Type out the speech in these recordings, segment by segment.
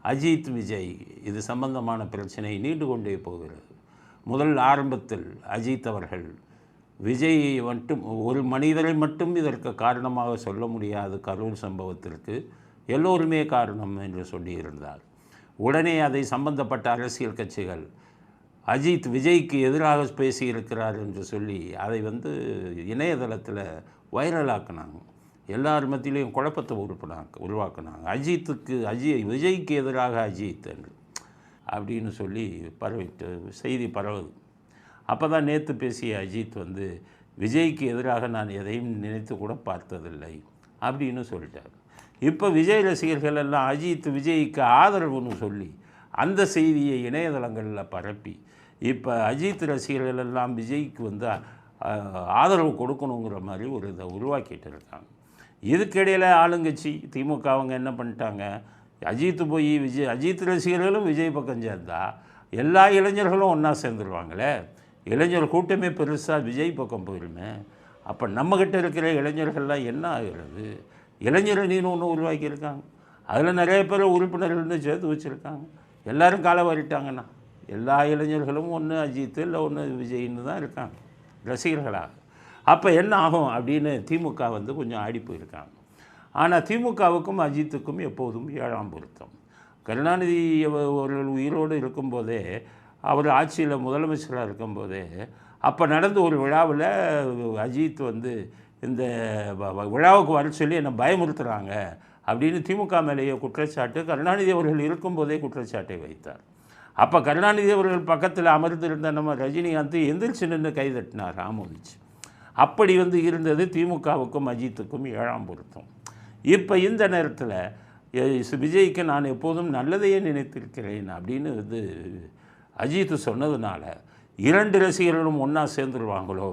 அஜித் விஜய் இது சம்பந்தமான பிரச்சனை நீண்டு கொண்டே போகிறது. முதல் ஆரம்பத்தில் அஜித் அவர்கள் விஜய் மட்டும் ஒரு மனிதரை மட்டும் இதற்கு காரணமாக சொல்ல முடியாது, கரூர் சம்பவத்திற்கு எல்லோருமே காரணம் என்று சொல்லியிருந்தார். உடனே அதை சம்பந்தப்பட்ட அரசியல் கட்சிகள் அஜித் விஜய்க்கு எதிராக பேசியிருக்கிறார் என்று சொல்லி அதை இணையதளத்தில் வைரலாக்குனாங்க. எல்லார் மத்தியிலையும் குழப்பத்தை உருவாக்குனாங்க. விஜய்க்கு எதிராக அஜித் என்று அப்படின்னு சொல்லி செய்தி பரவுது. அப்போ தான் நேற்று பேசிய அஜித் விஜய்க்கு எதிராக நான் எதையும் நினைத்து கூட பார்த்ததில்லை அப்படின்னு சொல்லிட்டார். இப்போ விஜய் ரசிகர்கள் எல்லாம் அஜித் விஜய்க்கு ஆதரவுன்னு சொல்லி அந்த செய்தியை இணையதளங்களில் பரப்பி இப்போ அஜித் ரசிகர்கள் எல்லாம் விஜய்க்கு ஆதரவு கொடுக்கணுங்கிற மாதிரி ஒரு இதை உருவாக்கிட்டு இருக்காங்க. இதுக்கிடையில் ஆளுங்கட்சி திமுக அவங்க என்ன பண்ணிட்டாங்க, அஜித் ரசிகர்களும் விஜய் பக்கம் சேர்ந்தா எல்லா இளைஞர்களும் ஒன்றா சேர்ந்துருவாங்களே, இளைஞர் கூட்டமே பெருசாக விஜய் பக்கம் போயிருமே, அப்போ நம்மக்கிட்ட இருக்கிற இளைஞர்கள்லாம் என்ன ஆகிறது? இளைஞர் அணின்னு ஒன்று உருவாக்கியிருக்காங்க. அதில் நிறைய பேர் உறுப்பினர்கள்னு சேர்த்து வச்சுருக்காங்க. எல்லோரும் காலை வாரிட்டாங்கன்னா எல்லா இளைஞர்களும் ஒன்று அஜித் இல்லை ஒன்று விஜய்ன்னு தான் இருக்காங்க ரசிகர்களாக. அப்போ என்ன ஆகும் அப்படின்னு திமுக கொஞ்சம் ஆடி போயிருக்காங்க. ஆனால் திமுகவுக்கும் அஜித்துக்கும் எப்போதும் 7ஆம் பொருத்தம். கருணாநிதி அவர்கள் உயிரோடு இருக்கும்போதே, அவர் ஆட்சியில் முதலமைச்சராக இருக்கும்போதே, அப்போ நடந்த ஒரு விழாவில் அஜித் இந்த விழாவுக்கு வர சொல்லி என்னை பயமுறுத்துகிறாங்க அப்படின்னு திமுக மேலேயே குற்றச்சாட்டு கருணாநிதி அவர்கள் இருக்கும்போதே குற்றச்சாட்டை வைத்தார். அப்போ கருணாநிதி அவர்கள் பக்கத்தில் அமர்ந்திருந்த நம்ம ரஜினிகாந்த் எந்திரிச்சு நின்று கைதட்டினார், ஆமோதிச்சு. அப்படி இருந்தது திமுகவுக்கும் அஜித்துக்கும் 7ஆம் பொருத்தம். இப்போ இந்த நேரத்தில் விஜய்க்கு நான் எப்போதும் நல்லதையே நினைத்திருக்கிறேன் அப்படின்னு அஜித் சொன்னதுனால 2 ரசிகர்களும் ஒன்றா சேர்ந்துருவாங்களோ,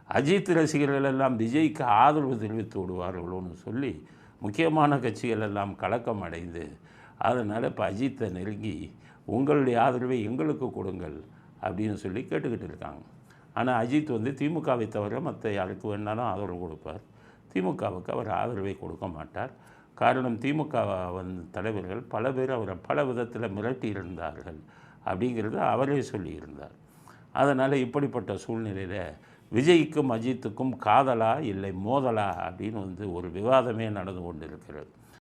அஜித் ரசிகர்கள் எல்லாம் விஜய்க்கு ஆதரவு தெரிவித்து விடுவார்களோன்னு சொல்லி முக்கியமான கட்சிகள் எல்லாம் கலக்கம் அடைந்து, அதனால் இப்போ அஜித்தை நெருங்கி உங்களுடைய ஆதரவை எங்களுக்கு கொடுங்கள் அப்படின்னு சொல்லி கேட்டுக்கிட்டு இருக்காங்க. ஆனால் அஜித் திமுகவை தவிர மற்ற யாருக்கு வேணாலும் ஆதரவு கொடுப்பார், திமுகவுக்கு அவர் ஆதரவை கொடுக்க மாட்டார். காரணம், திமுக தலைவர்கள் பல பேர் அவரை பல விதத்தில் மிரட்டி இருந்தார்கள் அப்படிங்கிறது அவரே சொல்லியிருந்தார். அதனால் இப்படிப்பட்ட சூழ்நிலையில் விஜய்க்கும் அஜித்துக்கும் காதலா இல்லை மோதலா அப்படின்னு ஒரு விவாதமே நடந்து கொண்டு இருக்கிறது.